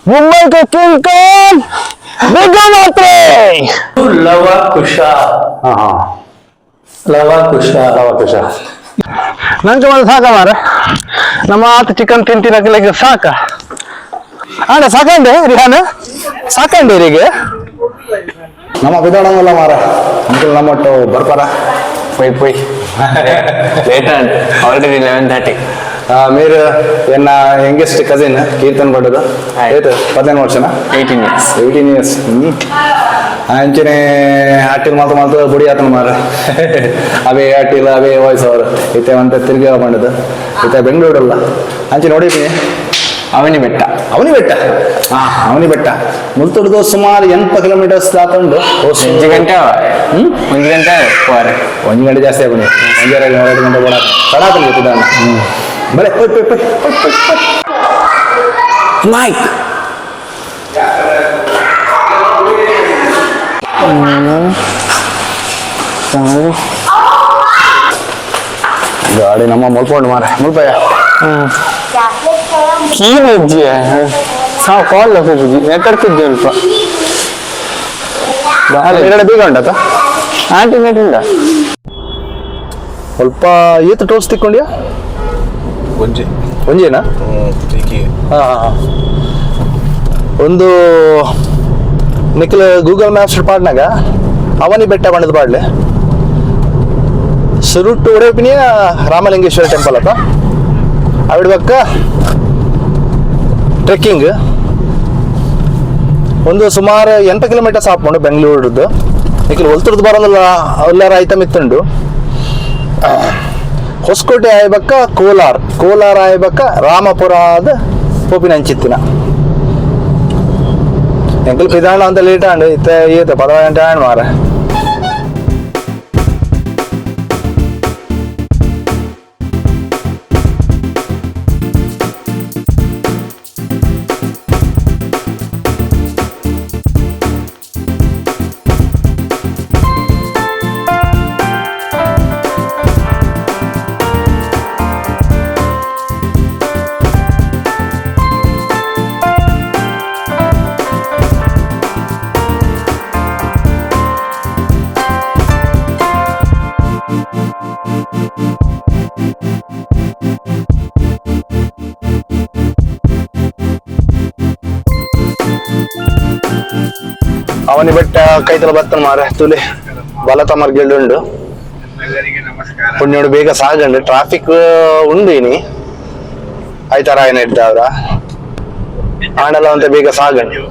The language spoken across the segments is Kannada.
मुंबई के किंग कौन? विक्रम मात्रे। लवा कुशा लवा कुशा ನಂಗೆ ಒಂದು ಸಾಕ ಮಾರ ನಮ್ಮ ಆತ ಚಿಕನ್ ತಿಂತಿರಕ್ಕೆ ಸಾಕ ಅಣ್ಣ ಸಾಕಂಡೆ ರಿಹಾನ್ ಸಾಕಂಡೆ ರೀಗೆ ನಮ್ಮ ಬಿದೋಣಂಗಲ್ಲ ಮಾರ ಅಂಕಲ್ ನಮ್ಮಟ್ಟು ಬರ್ಪಾರ పోయి లేట్ అండి ఆల్రెడీ 11:30 మీరు ఎన్న యంగెస్ట్ కజిన్ కీర్తన్ పడ్డదు ఏటు 15 ವರ್ಷನಾ 18 years ಅಂಚನೆ ಆಟಿಲ್ ಮಾತು ಬುಡಿ ಆತನ ಮಾರ ಅವೇ ಆಟಿಲ್ ಅವೇ ವಾಯ್ಸ್ ಅವರು ಇತ್ತೆ ಅಂತ ತಿರುಗಿ ಮಾಡಿದ್ದು ಇತ್ತೆ ಬೆಂಗಳೂರಲ್ಲ ಅಂಚೆ ನೋಡಿದ್ದೀನಿ ಅವನಿ ಬೆಟ್ಟ ಅವನಿ ಬೆಟ್ಟ ಮುಲ್ತುಡ್ದು ಸುಮಾರು 8 ಕಿಲೋಮೀಟರ್ಸ್ ದಾತುಂಡು 1 ಗಂಟೆ ಒಂದು ಗಂಟೆ ಜಾಸ್ತಿ ಆಗಿ ಒಂದೆರಡು ಗಂಟೆ ಕೂಡ ತಡಾತಲ್ಲಿ ಗೊತ್ತಿದ್ದಾನೆ ಬರೇ ಮೈಕ್ ಗಾಡಿ ನಮ್ಮ ಮುಲ್ಕೊಂಡು ಮಾರ ಮುಲ್ಪಯ್ಯ की बज्जी है साव कॉल लगे बज्जी मैं करके दे उल्पा ಎರಡು ಬೇಗ ಉಂಟಾ ಆಂಟಿ ಮೇಟಿಂದ ಸ್ವಲ್ಪ ಈತ ಟೋಸ್ಟ್ ತಿಕ್ಕೊಂಡ್ಯಾ ಒಂಜೇನಾ ಒಂದು ನಿಖಿಲ್ ಗೂಗಲ್ ಮ್ಯಾಪ್ಸ್ ಪಾಡ್ನಾಗ ಅವನಿ ಬೆಟ್ಟ ಬಂಡದ ಪಾಡ್ಲೆ ಸುರುಟ್ಟು ಒಡೆಪಿನಿಯ ರಾಮಲಿಂಗೇಶ್ವರ ಟೆಂಪಲ್ ಅಪ್ಪ ಅವಿಡ ಪಕ್ಕ ಟ್ರೆಕ್ಕಿಂಗ್ ಒಂದು ಸುಮಾರು 8 ಕಿಲೋಮೀಟರ್ಸ್ ಹಾಕೊಂಡು ಬೆಂಗಳೂರದ್ದು ನಿಖಿಲ್ ಹೊಲ್ತರದ್ದು ಬರೋದಿಲ್ಲ ಎಲ್ಲರ ಐಟಮ್ ಇತ್ತುಂಡು ಹೊಸಕೋಟೆ ಆಯ್ಬಕ್ಕ ಕೋಲಾರ ಆಯ್ಬಕ್ಕ ರಾಮಪುರದ ಪೋಪಿನಂಚಿತ್ತಿನ ಎಂಕಲ್ ಪಿದಾಣ ಅಂತ ಲೇಟ್ ಆಂಡು ಇತ್ತೆ ಈತ 10 ಗಂಟೆ ಆಂಡ್ ಮಾರ ಅವನಿ ಬೆಟ್ಟ ಕೈತಲ ಬರ್ತನ ಮಾರ ತುಲಿ ಬಲತ ಮರ್ಗೆಳ್ಳುಂಡು ಪುಣ್ಯೋಡು ಬೇಗ ಸಾಗಂಡು ಟ್ರಾಫಿಕ್ ಉಂಡು ಇನಿ ಐತಾರ ಏನ ಇದ್ದವ್ರ ಆಂಡಲ ಅಂತ ಬೇಗ ಸಾಗಂಡು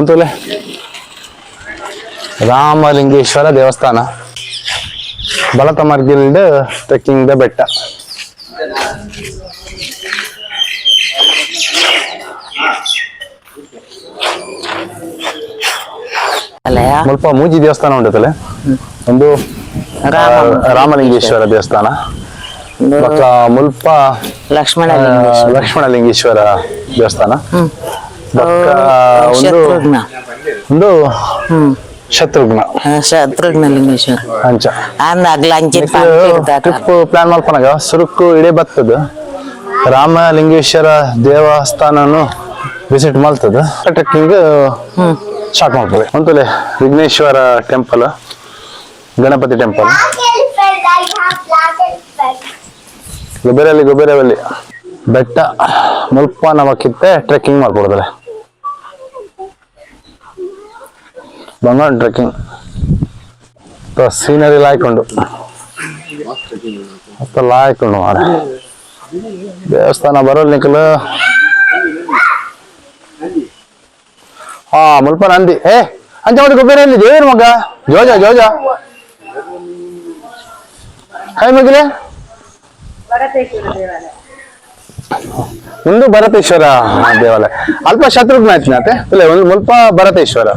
ಅಂತುಲೆ ರಾಮಲಿಂಗೇಶ್ವರ ದೇವಸ್ಥಾನ ಬಲತ ಮರ್ಗಿಲ್ಡ್ ಟ್ರೆಕ್ಕಿಂಗ್ ದ ಬೆಟ್ಟ ಮುಲ್ಪ ಮೂಜಿ ದೇವಸ್ಥಾನ ಉಂಟತಲೆ ಒಂದು ರಾಮಲಿಂಗೇಶ್ವರ ದೇವಸ್ಥಾನ ಮುಲ್ಪ ಲಕ್ಷ್ಮಣಲಿಂಗೇಶ್ವರ ದೇವಸ್ಥಾನ ಒಂದು ಶತ್ರುಘ್ನ ಲಿಂಗೇಶ್ವರ ಅಂಚ ಟ್ರಿಪ್ ಪ್ಲಾನ್ ಮಾಡ್ಕೊನಾಗ ಸುರುಕು ಇಡೇ ಬರ್ತದ ರಾಮಲಿಂಗೇಶ್ವರ ದೇವಸ್ಥಾನನು ವಿಸಿಟ್ ಮಾಡ್ತದ ಟ್ರೆಕ್ಕಿಂಗ್ ಸ್ಟಾರ್ಟ್ ಮಾಡ್ತದೆ ಅಂತಲೇ ವಿಘ್ನೇಶ್ವರ ಟೆಂಪಲ್ ಗಣಪತಿ ಟೆಂಪಲ್ ಗೊಬ್ಬರವಲ್ಲಿ ಬೆಟ್ಟ ಮುಲ್ಪ ನಮಕ್ಕಿತ್ತೆ ಟ್ರೆಕ್ಕಿಂಗ್ ಮಾಡ್ಕೊಡ್ತಾರೆ ಬಂಗಾಳ ಟ್ರೆಕ್ಕಿಂಗ್ ಸೀನರಿ ಲಾಯ್ಕೊಂಡು ಲಾಯ್ಕೊಂಡು ಮಾರ ದೇವಸ್ಥಾನ ಬರೋಲ್ ನಿಖಲ್ ಮುಲ್ಪ ನಂದಿ ಅಂಚ ಮಾಡಿ ಗೊಬ್ಬರಲ್ಲಿ ದೇವ್ರ ಮಗ ಜೋಜ ಹೈ ಮಗಿಲೆ ಒಂದು ಭರತೇಶ್ವರ ದೇವಾಲಯ ಅಲ್ಪ ಶತ್ರುಘ್ನ ಆಯ್ತಿನಾತೆ ಇಲ್ಲ ಒಂದು ಮುಲ್ಪ ಭರತೇಶ್ವರ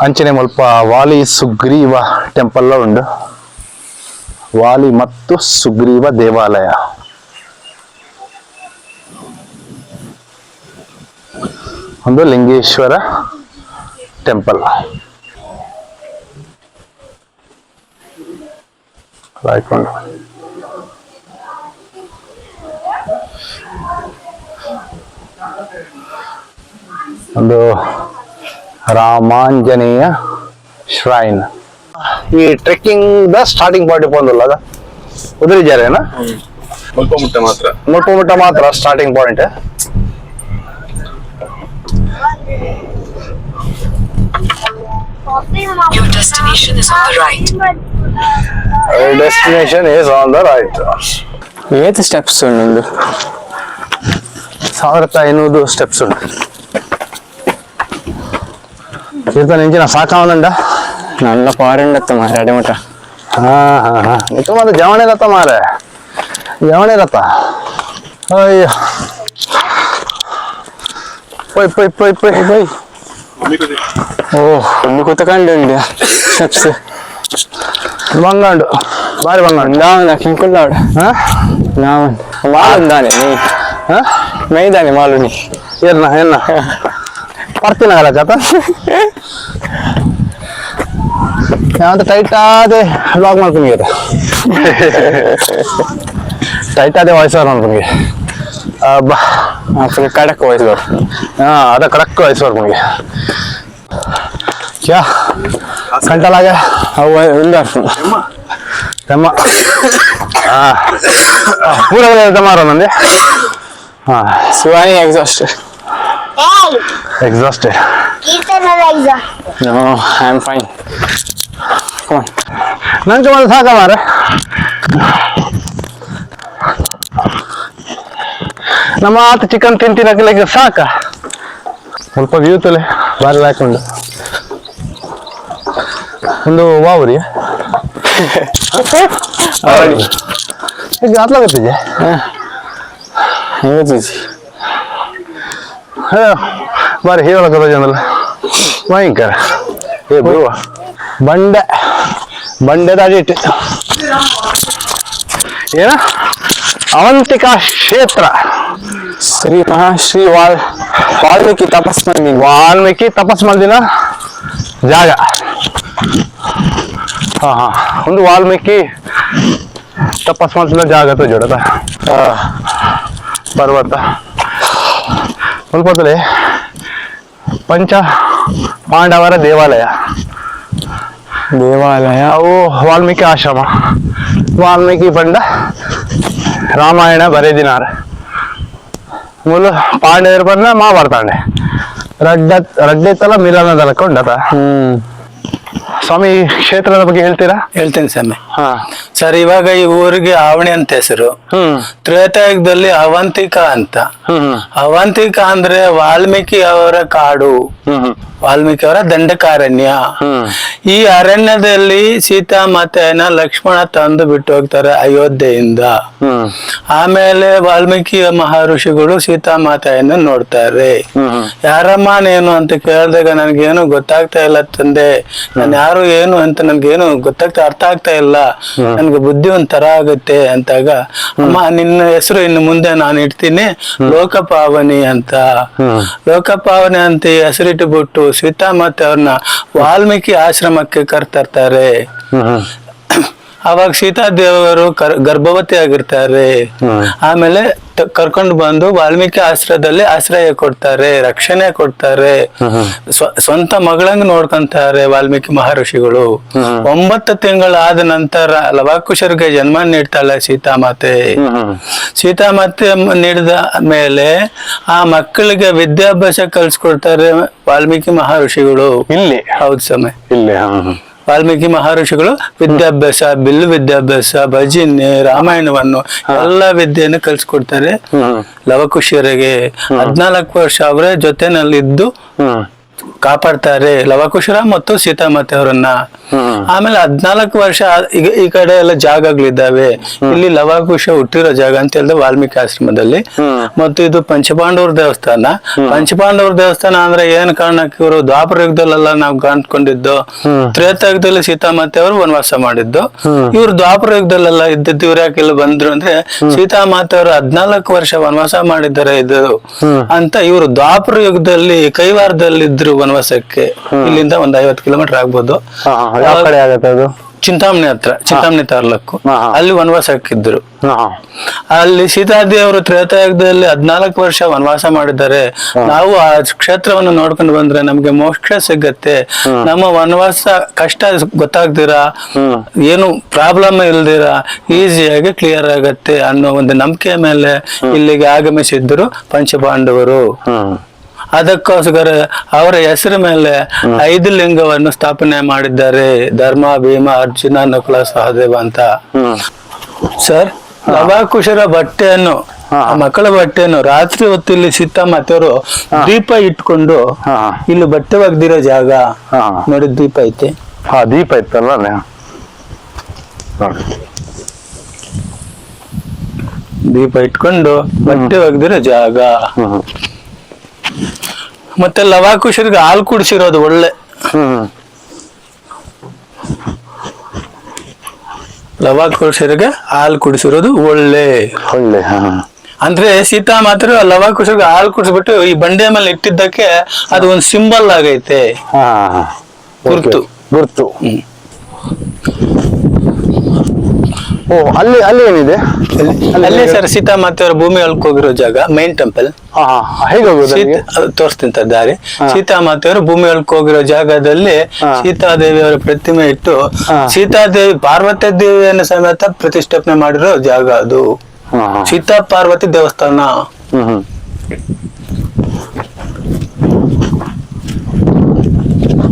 ಅಂಚನೆ ಮುಲ್ಪ ವಾಲಿ ಸುಗ್ರೀವ ಟೆಂಪಲ್ ಉಂಡು ವಾಲಿ ಮತ್ತು ಸುಗ್ರೀವ ದೇವಾಲಯ ಒಂದು ಲಿಂಗೇಶ್ವರ ಟೆಂಪಲ್ ಒಂದು ರಾಮಾಂಜನೇಯ ಶ್ರೈನ್. ಈ ಟ್ರೆಕ್ಕಿಂಗ್ ದ ಸ್ಟಾರ್ಟಿಂಗ್ ಪಾಯಿಂಟ್ ಪೋಂದಲ್ಲ ಅದ ಉದುರಿ ಜಾರೇನಾ ಮುಲ್ಪ ಮುಟ್ಟ ಮಾತ್ರ starting point. Your destination is on the right. Destination is on the right. Eight steps ಉಂಡು 1500 ಸ್ಟೆಪ್ಸ್ ಉಂಟು. ಇರ್ತಾನೆ ಇಂಚಿನ ಸಾಕಾವನಂಡ നല്ല പാറുണ്ടത്ത മാറി അടിമട്ട. ಹಾ ಹಾ ಹಾ ಇದು ಮತ್ತೆ ಜವಣೆ ರಥ ಮಾರೆ, ಜವಣೆ ರಥ. ಅಯ್ಯ ಪೊಯ್ ಪೊಯ್ ಪೊಯ್ ಪೊಯ್ ಪೊಯ್. ഓ ഒന്ന് കുത്തക്കണ്ടുണ്ട് സ്റ്റെപ്സ്. ಬಂಗಾಂಡು ಬಾರಿ ಬಂಗಾಂಡು ഉണ്ടാവുന്ന കിങ്കുള്ള അവിടെ മാളുണ്ടാನೆ നീ ಮೇಯ್ದಾನೆ ಮಾಲು ನೀ ಏನ ಬರ್ತೀನಲ್ಲ ಜಾತ ಯಾವಂತ ಟೈಟ್ ಆದೆ ಬ್ಲಾಗ್ ಮಾಡ್ತೀನಿ ಟೈಟ್ ಆದೆ ವಾಯ್ಸ್ ಓವರ್ ಮಾಡ್ತೀನಿ. ಕಡಕ್ ವಾಯ್ಸ್ ಓವರ್. ಹಾ ಅದ ಕಡಕ್ ವಾಯ್ಸ್ ಓವರ್ ನನಗೆ. क्या घंटा लगा पूरा मारो नंदे. हाँ Shivani exhausted. Exhausted. No, I'm fine. Come on. ನಂಗೆ ಮತ್ತೆ ಸಾಕ ಮಾರ. ನಮ್ಮ ಆತ ಚಿಕನ್ ತಿಂತಿನಕ್ಕೆ ಸಾಕ. ಸ್ವಲ್ಪ ವ್ಯೂ ತಲೆ ಬಾರಿ ಹಾಕೊಂಡು ಒಂದು ವಾವ್ರಿ ಈಗ ಆತ್ಲಾಗತ್ತಿದೆ ಬಾರಿ ಹೇಳಕದ ಜನಲ್ಲ ಭಯಂಕರ. ಏ ಬಿಡುವ ಬಂಡೆ ದಾಡಿಟ್ಟು ಏನ ಅವಂತಿಕಾ ಕ್ಷೇತ್ರ ಶ್ರೀ ಮಹಾಶ್ರೀ ವಾಲ್ಮೀಕಿ ತಪಸ್ ಮಾಡಿದಿನ ಜಾಗ. ಹಾ ಹಾ ಒಂದು ವಾಲ್ಮೀಕಿ ತಪಸ್ ಮಾಡಿದ ಜಾಗ ಜೋಡದ ಪರ್ವತ ಸ್ವಲ್ಪದಲ್ಲಿ ಪಂಚ ಪಾಂಡವರ ದೇವಾಲಯ ಅವು ವಾಲ್ಮೀಕಿ ಆಶ್ರಮ. ವಾಲ್ಮೀಕಿ ಪಂಡ ರಾಮಾಯಣ ಬರೆದಿನಾರ ಮೂಲ ಪಾಂಡವರು ಬಂದ ಮಾತಾಡ್ತಾಂಡೆ ರಡ್ಡೆತ್ತಲ್ಲ ಮಿಲನದಲ್ಲ ಕೊಂಡತ. ಸ್ವಾಮಿ ಕ್ಷೇತ್ರದ ಬಗ್ಗೆ ಹೇಳ್ತೀರಾ? ಹೇಳ್ತೇನೆ ಸ್ವಾಮಿ. ಹಾ ಸರ್, ಇವಾಗ ಈ ಊರಿಗೆ ಆವಣಿ ಅಂತ ಹೆಸರು. ತ್ರೇತಾಯುಗದಲ್ಲಿ ಅವಂತಿಕಾ ಅಂತ. ಅವಂತಿಕಾ ಅಂದ್ರೆ ವಾಲ್ಮೀಕಿ ಅವರ ಕಾಡು, ವಾಲ್ಮೀಕಿ ಅವರ ದಂಡಕಾರಣ್ಯ. ಈ ಅರಣ್ಯದಲ್ಲಿ ಸೀತಾ ಮಾತೆಯನ್ನ ಲಕ್ಷ್ಮಣ ತಂದು ಬಿಟ್ಟು ಹೋಗ್ತಾರೆ ಅಯೋಧ್ಯೆಯಿಂದ. ಆಮೇಲೆ ವಾಲ್ಮೀಕಿ ಮಹರ್ಷಿಗಳು ಸೀತಾ ಮಾತೆಯನ್ನ ನೋಡ್ತಾರೆ. ಯಾರಮ್ಮ ನೀನು ಅಂತ ಕೇಳಿದಾಗ ನನ್ಗೇನು ಗೊತ್ತಾಗ್ತಾ ಇಲ್ಲ ತಂದೆ, ನಾನು ಯಾರು ಏನು ಅಂತ ನನ್ಗೇನು ಅರ್ಥ ಆಗ್ತಾ ಇಲ್ಲ, ನನ್ಗೆ ಬುದ್ಧಿ ಒಂಥರ ಆಗುತ್ತೆ ಅಂತಾಗ, ಅಮ್ಮ ನಿನ್ನ ಹೆಸರು ಇನ್ನು ಮುಂದೆ ನಾನು ಇಡ್ತೀನಿ ಲೋಕಪಾವನಿ ಅಂತ. ಲೋಕಪಾವನಿ ಅಂತ ಹೆಸರಿಟ್ಟುಬಿಟ್ಟು ಸೀತಾ ಮತ್ತೆ ಅವ್ರನ್ನ ವಾಲ್ಮೀಕಿ ಆಶ್ರಮಕ್ಕೆ ಕರ್ತರ್ತಾರೆ. ಅವಾಗ ಸೀತಾದೇವರು ಗರ್ಭವತಿ ಆಗಿರ್ತಾರೆ. ಆಮೇಲೆ ಕರ್ಕೊಂಡು ಬಂದು ವಾಲ್ಮೀಕಿ ಆಶ್ರಯದಲ್ಲಿ ಆಶ್ರಯ ಕೊಡ್ತಾರೆ, ರಕ್ಷಣೆ ಕೊಡ್ತಾರೆ, ಸ್ವಂತ ಮಗಳಂಗ್ ನೋಡ್ಕೊಂತಾರೆ ವಾಲ್ಮೀಕಿ ಮಹರ್ಷಿಗಳು. 9 ತಿಂಗಳಾದ ನಂತರ ಲವಾಕುಶರಿಗೆ ಜನ್ಮ ನೀಡ್ತಾಳೆ ಸೀತಾಮಾತೆ. ಸೀತಾಮಾತೆ ನೀಡಿದ ಮೇಲೆ ಆ ಮಕ್ಕಳಿಗೆ ವಿದ್ಯಾಭ್ಯಾಸ ಕಲ್ಸ್ಕೊಡ್ತಾರೆ ವಾಲ್ಮೀಕಿ ಮಹರ್ಷಿಗಳು. ಇಲ್ಲಿ ಹೌದು ಸಮಯ ಇಲ್ಲಿ ವಾಲ್ಮೀಕಿ ಮಹರ್ಷಿಗಳು ವಿದ್ಯಾಭ್ಯಾಸ, ಬಿಲ್ಲು ವಿದ್ಯಾಭ್ಯಾಸ, ಭಜನೆ, ರಾಮಾಯಣವನ್ನು ಎಲ್ಲ ವಿದ್ಯೆಯನ್ನು ಕಲ್ಸ್ಕೊಡ್ತಾರೆ ಲವಕುಶರಿಗೆ. 14 ವರ್ಷ ಅವರ ಜೊತೆನಲ್ಲಿದ್ದು ಕಾಪಾಡ್ತಾರೆ ಲವಕುಶರ ಮತ್ತು ಸೀತಾಮಾತೆ ಅವರನ್ನ. ಆಮೇಲೆ 14 ವರ್ಷ ಈ ಕಡೆ ಎಲ್ಲ ಜಾಗಗಳಿದ್ದಾವೆ. ಇಲ್ಲಿ ಲವಕುಶ ಹುಟ್ಟಿರೋ ಜಾಗ ಅಂತ ಹೇಳಿದ್ರೆ ವಾಲ್ಮೀಕಿ ಆಶ್ರಮದಲ್ಲಿ. ಮತ್ತು ಇದು ಪಂಚಪಾಂಡವರ ದೇವಸ್ಥಾನ. ಪಂಚಪಾಂಡವರ ದೇವಸ್ಥಾನ ಅಂದ್ರೆ ಏನ್ ಕಾರಣಕ್ಕೆ ಇವರು ದ್ವಾಪರ ಯುಗದಲ್ಲೆಲ್ಲ ನಾವು ಕಾಣ್ಕೊಂಡಿದ್ದು, ತ್ರೇತಾಯುಗದಲ್ಲಿ ಸೀತಾಮಾತೆ ಅವರು ವನವಾಸ ಮಾಡಿದ್ದು. ಇವ್ರು ದ್ವಾಪರ ಯುಗದಲ್ಲೆಲ್ಲ ಇದ್ದದ್ದು. ಇವ್ರು ಯಾಕೆ ಇಲ್ಲಿ ಬಂದ್ರು ಅಂದ್ರೆ ಸೀತಾಮಾತೆ ಅವರು 14 ವರ್ಷ ವನವಾಸ ಮಾಡಿದ್ದಾರೆ ಇದು ಅಂತ. ಇವರು ದ್ವಾಪರ ಯುಗದಲ್ಲಿ ಕೈವಾರದಲ್ಲಿ ಇದ್ರು ವನವಾಸಕ್ಕೆ. ಇಲ್ಲಿಂದ 50 ಕಿಲೋಮೀಟರ್ ಆಗ್ಬೋದು. ಯಾವ ಕಡೆ ಆಗತ್ತೆ ಅದು? ಚಿಂತಾಮಣಿ ಹತ್ರ, ಚಿಂತಾಮಣಿ ತಾಲೂಕು. ಹಾ, ಹಾ. ಅಲ್ಲಿ ವನವಾಸ ಹಾಕಿದ್ರು. ಹಾ ಅಲ್ಲಿ ಸೀತಾದೇವರು ತ್ರೇತಾಯುಗದಲ್ಲಿ 14 ವರ್ಷ ವನವಾಸ ಮಾಡಿದ್ದಾರೆ. ನಾವು ಆ ಕ್ಷೇತ್ರವನ್ನು ನೋಡ್ಕೊಂಡು ಬಂದ್ರೆ ನಮ್ಗೆ ಮೋಕ್ಷ ಸಿಗತ್ತೆ, ನಮ್ಮ ವನವಾಸ ಕಷ್ಟ ಗೊತ್ತಾಗ್ದಿರಾ, ಏನು ಪ್ರಾಬ್ಲಮ್ ಇಲ್ದಿರಾ ಈಸಿಯಾಗಿ ಕ್ಲಿಯರ್ ಆಗತ್ತೆ ಅನ್ನೋ ಒಂದು ನಂಬಿಕೆ ಮೇಲೆ ಇಲ್ಲಿಗೆ ಆಗಮಿಸಿದ್ರು ಪಂಚಪಾಂಡವರು. ಅದಕ್ಕೋಸ್ಕರ ಅವರ ಹೆಸರ ಮೇಲೆ 5 ಲಿಂಗವನ್ನು ಸ್ಥಾಪನೆ ಮಾಡಿದ್ದಾರೆ, ಧರ್ಮ, ಭೀಮ, ಅರ್ಜುನ, ನಕುಲ, ಸಹದೇವ ಅಂತ. ಸರ್, ಲವಾಕುಶರ ಬಟ್ಟೆಯನ್ನು, ಮಕ್ಕಳ ಬಟ್ಟೆಯನ್ನು ರಾತ್ರಿ ಹೊತ್ತು ಇಲ್ಲಿ ಸೀತಾಮಾತೆಯವರು ದೀಪ ಇಟ್ಕೊಂಡು ಇಲ್ಲಿ ಬಟ್ಟೆ ಒಗ್ದಿರೋ ಜಾಗ ನೋಡಿ, ದೀಪ ಐತೆ. ಹಾ, ದೀಪ ಇತ್ತಲ್ಲ ಅಲ್ಲೇ. ದೀಪ ಇಟ್ಕೊಂಡು ಬಟ್ಟೆ ಒಗ್ದಿರೋ ಜಾಗ. ಮತ್ತೆ ಲವಾಕುಶರಿಗೆ ಹಾಲು ಕುಡಿಸಿರೋದು ಒಳ್ಳೆ. ಲವಾಕುಶರಿಗೆ ಹಾಲು ಕುಡಿಸಿರೋದು ಒಳ್ಳೆ. ಅಂದ್ರೆ ಸೀತಾ ಮಾತ್ರ ಲವಾಕುಶರಿಗೆ ಹಾಲು ಕುಡಿಸ್ಬಿಟ್ಟು ಈ ಬಂಡೆ ಮೇಲೆ ಇಟ್ಟಿದ್ದಕ್ಕೆ ಅದು ಒಂದು ಸಿಂಬಲ್ ಆಗೈತೆ, ಗುರ್ತು. ಓ, ಅಲ್ಲಿ ಏನಿದೆ? ಅಲ್ಲೇ ಸರ್ ಸೀತಾಮಾತೆಯವರ ಭೂಮಿ ಒಳಕ್ ಹೋಗಿರೋ ಜಾಗ, ಮೇನ್ ಟೆಂಪಲ್. ಹೇಗೆ ಹೋಗೋದು? ತೋರಿಸ್ತೀನಿ ಸರ್ ದಾರಿ. ಸೀತಾಮಾತೆಯವರು ಭೂಮಿ ಒಳಕ್ ಹೋಗಿರೋ ಜಾಗದಲ್ಲಿ ಸೀತಾದೇವಿಯವರ ಪ್ರತಿಮೆ ಇಟ್ಟು ಸೀತಾದೇವಿ ಪಾರ್ವತಿ ದೇವಿಯನ್ನು ಸಮೇತ ಪ್ರತಿಷ್ಠಾಪನೆ ಮಾಡಿರೋ ಜಾಗ ಅದು. ಸೀತಾ ಪಾರ್ವತಿ ದೇವಸ್ಥಾನ.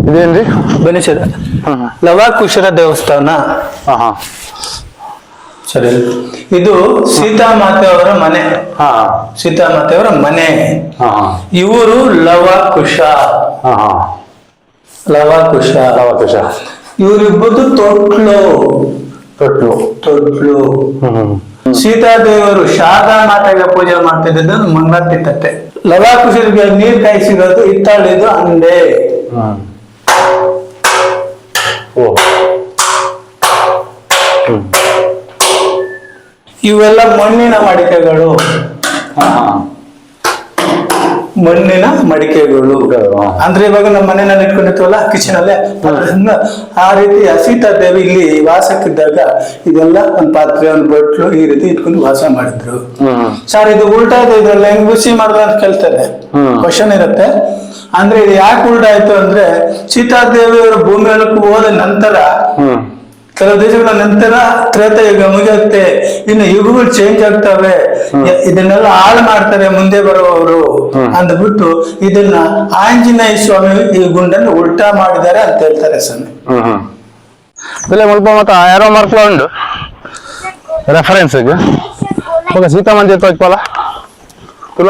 ಇದೇನ್ರಿ? ಬನ್ನಿ ಸರ್, ಲವಾಕುಶರ ದೇವಸ್ಥಾನ. ಸರಿ, ಇದು ಸೀತಾಮಾತೆಯವರ ಮನೆ. ಸೀತಾಮಾತೆಯವರ ಮನೆ. ಇವರು ಲವಾಕುಶ. ಇವರಿಬ್ಬರು ತೊಟ್ಲು. ಸೀತಾದೇವರು ಶಾರದಾ ಮಾತೆಗೆ ಪೂಜೆ ಮಾಡ್ತಿದ್ದು ಮಂಗಳಾರತಿ ತಟ್ಟೆ. ಲವಾಕುಶರಿಗೆ ನೀರ್ ಕಾಯಿಸಿರೋದು ಹಿತ್ತಾಳಿದು ಅಂಡೆ. ಇವೆಲ್ಲ ಮಣ್ಣಿನ ಮಡಿಕೆಗಳು. ಅಂದ್ರೆ ಇವಾಗ ನಮ್ಮ ಮನೆಯಲ್ಲಿ ಇಟ್ಕೊಂಡಿರ್ತೀವಲ್ಲ ಕಿಚನ್ ಅಲ್ಲೇ, ಆ ರೀತಿ ಸೀತಾದೇವಿ ಇಲ್ಲಿ ವಾಸಕ್ಕಿದ್ದಾಗ ಇದೆಲ್ಲ ಒಂದ್ ಪಾತ್ರೆ, ಒಂದ್ ಬಟ್ಲು ಈ ರೀತಿ ಇಟ್ಕೊಂಡು ವಾಸ ಮಾಡಿದ್ರು. ಸರ್, ಇದು ಉಲ್ಟಾ ಇದೆ, ಇದ್ರಲ್ಲಿ ಹೆಂಗ್ ಬಿಸಿ ಮಾಡಿದ್ರು ಅಂತ ಕೇಳ್ತಾರೆ, ಕ್ವಶನ್ ಇರುತ್ತೆ. ಅಂದ್ರೆ ಇದು ಯಾಕೆ ಉಲ್ಟಾ ಆಯ್ತು ಅಂದ್ರೆ ಸೀತಾದೇವಿಯವರು ಭೂಮಿ ಒಳಕ್ಕೆ ಹೋದ ನಂತರ, ಕೆಲವು ದಿವಸಗಳ ನಂತರ ತ್ರೇತಾಯುಗ ಮುಗಿಯುತ್ತೆ, ಇನ್ನು ಯುಗಗಳು ಚೇಂಜ್ ಆಗ್ತವೆ, ಇದನ್ನೆಲ್ಲ ಹಾಳು ಮಾಡ್ತಾರೆ ಮುಂದೆ ಬರುವವರು ಅಂದ್ಬಿಟ್ಟು ಇದನ್ನ ಆಂಜನೇಯ ಸ್ವಾಮಿ ಈ ಗುಂಡನ್ನು ಉಲ್ಟಾ ಮಾಡಿದ್ದಾರೆ ಅಂತ ಹೇಳ್ತಾರೆ ಸ್ವಾಮಿ. ಮುಲ್ಪ ಮತ್ತ ಯಾರೋ ಮಾರ್ಕೊಂಡು ರೆಫರೆನ್ಸ್ ಸೀತಾ ಮಂದಿರ ತೋಚ್ಪಲ್ಲ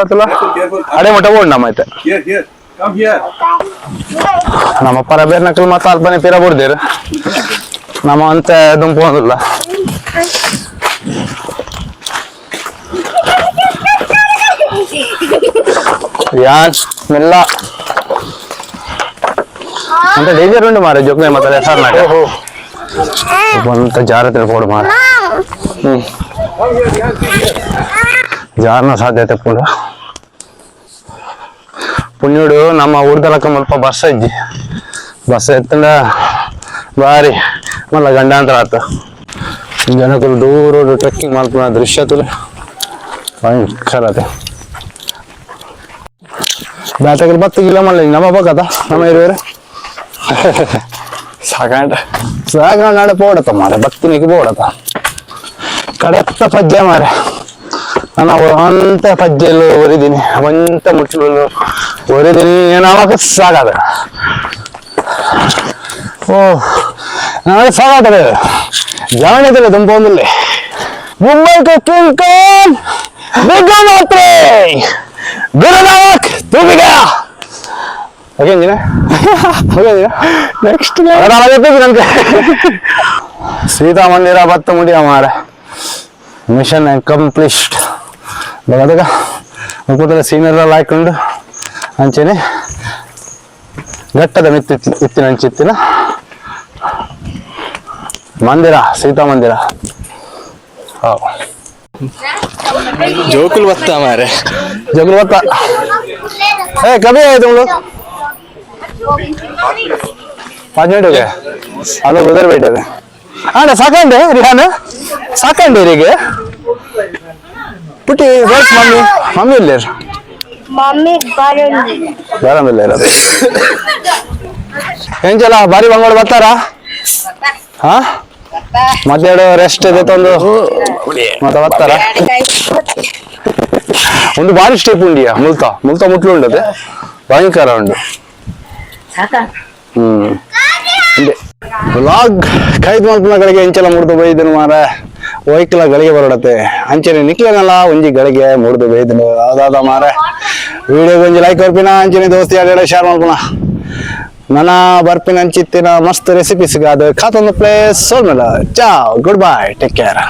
ತುಲ ಅಡೆ ಮಟ್ಟ ಬೋಡ್ ನಮ್ಮೈತೆ ನಮ್ಮ ಪರ ಬೇರೆ ನಕಲ್ ಮತ್ತ ಅಲ್ಪನೆ ತೀರ ಬಿಡ್ದೇರು ನಮ್ಮ ಅಂತ ದುಂಪೋದಿಲ್ಲ. ಯಾನ್ ಮೆಲ್ಲ ಅಂತ ಡೇಂಜರ್ ಉಂಟು ಮಾರ ಜೋಕ್ನೆ ಮತ್ತೆ ಹೆಸರು ನಾಟ ಅಂತ ಜಾರತೆ ಪೋಡು ಮಾರ ಜಾರನ ಸಾಧ್ಯತೆ ಪೂಡ ಪುಣ್ಯುಡು ನಮ್ಮ ಊರ್ದಲಕ್ಕ ಸ್ವಲ್ಪ ಬಸ್ ಇಜ್ಜಿ ಬಸ್ ಎತ್ತಂಡ ಬಾರಿ ಮಲ್ಲ ಗಂಡಾಂತರ ಆತ ಜನಕಲು ದೂರ ಟ್ರೆಕ್ಕಿಂಗ್ ಮಾಡ್ತಾನ ದೃಶ್ಯ ತುಲೆ ಭಯಂಕರ ಆತ ಬ್ಯಾಟಗಲ್ 10 ಕಿಲೋ ಮಾಡಲಿ ನಮ್ಮ ಬಗ್ಗದ ನಮ್ಮ ಇರುವರೆ ಸಾಕಾಂಡ ಪೋಡತ್ತ ಮಾರೆ ಭಕ್ತಿನಿಗೆ ಪೋಡತ್ತ ಕಡೆತ್ತ ಪಜ್ಜೆ ಮಾರೆ ನಾನು ಅಂತ ಪಜ್ಜೆಲ್ಲೂ ಒರಿದೀನಿ ಅವಂತ ಮುಚ್ಚಲು ಒರಿದೀನಿ ಏನಾವಾಗ ಸಾಕಾದ ಓ ನನಗೆ ಸಾಕಾಗ್ತದೆ ಜಾವಣಿದಿಲ್ಲ ತುಂಬ ಒಂದಿಲ್ಲ ಮುಂಬೈಗೆ ಕಿಂಗ್ ಕಾನ್ ಬಿಗ ಮಾತ್ರೆ ಗುರುನಾನಕ್ ತೂ ಬಿಗ ಓಕೆ ಅಂಜಿನ ನೆಕ್ಸ್ಟ್ ನನಗೆ ಸೀತಾ ಮಂದಿರ ಬತ್ತ ಮುಡಿಯ ಮಾರ ಮಿಷನ್ ಕಂಪ್ಲೀಟ್ ಬಗದಗ ಮುಖದಲ್ಲಿ ಸೀನಿಯರ್ ಹಾಕೊಂಡು ಅಂಚೆನೆ ಘಟ್ಟದ ಇತ್ತಿನ ಅಂಚಿತ್ತಿನ ಮಂದಿರ ಸೀತಾ ಮಂದಿರ ಜೋಕುಲ್ ಬತ್ತ ಮಾರೆ ಜೋಕುಲ್ ಬತ್ತ ಏ ಕಬಿ ಆಯ್ತು तुम लोग 5 मिनट हो गए हम लोग उधर बैठे थे ಆಡ ಸಾಕಂಡೆ ರಿಹಾನ್ ಸಾಕಂಡೆ ಇರಿಗೆ ಪುಟ್ಟಿ ವರ್ಸ್ ಮಮ್ಮಿ ಮಮ್ಮಿ ಇಲ್ಲೇ ಮಮ್ಮಿ ಬರುಂದಿ ಬೇರೆ ಇರೋದು ಎಂಜಲ ಬಾರಿ ಬಂಗೋಳು ಬರ್ತಾರ ಹಾ ಮಧ್ಯಾಹ್ನ ರೆಸ್ಟ್ ಇದೆ ತಂದು ಮತ್ತೆ ಬರ್ತಾರ ಒಂದು ಬಾರಿ ಸ್ಟೆಪ್ ಉಂಡಿಯಾ ಮುಲ್ತಾ ಮುಟ್ಲು ಉಂಡದೆ ಭಯಂಕರ ಉಂಡು ವ್ಲಾಗ್ ಕೈದ್ ಮಲ್ಪನಗಳಿಗೆ ಎಂಚೆಲ್ಲ ಮುರಿದು ಬೈದನು ಮಾರ ವೈಕಲ ಗಳಿಗೆ ಬರೋಡತ್ತೆ ಅಂಚನೆ ನಿಕ್ಲನಲ್ಲ ಒಂಜಿ ಗಳಿಗೆ ಮುರಿದು ಬೈದನು ಅದಾದ ಮಾರ ವಿಡಿಯೋ ಒಂಜಿ ಲೈಕ್ ಬರ್ಪಿನ ಅಂಚನೆ ದೋಸ್ತಿ ಆಡ ಶೇರ್ ಮಾಡ್ಕೊಣ ನನ್ನ ಬರ್ಪಿನ ಅಂಚಿತ್ತಿನ ಮಸ್ತ್ ರೆಸಿಪೀಸ್ ಅದು ಖಾತೊಂದು ಪ್ಲೇಸ್ ಸೋಲ್ಮೇಲೆ ಚಾ ಗುಡ್ ಬೈ ಟೇಕ್ ಕೇರ್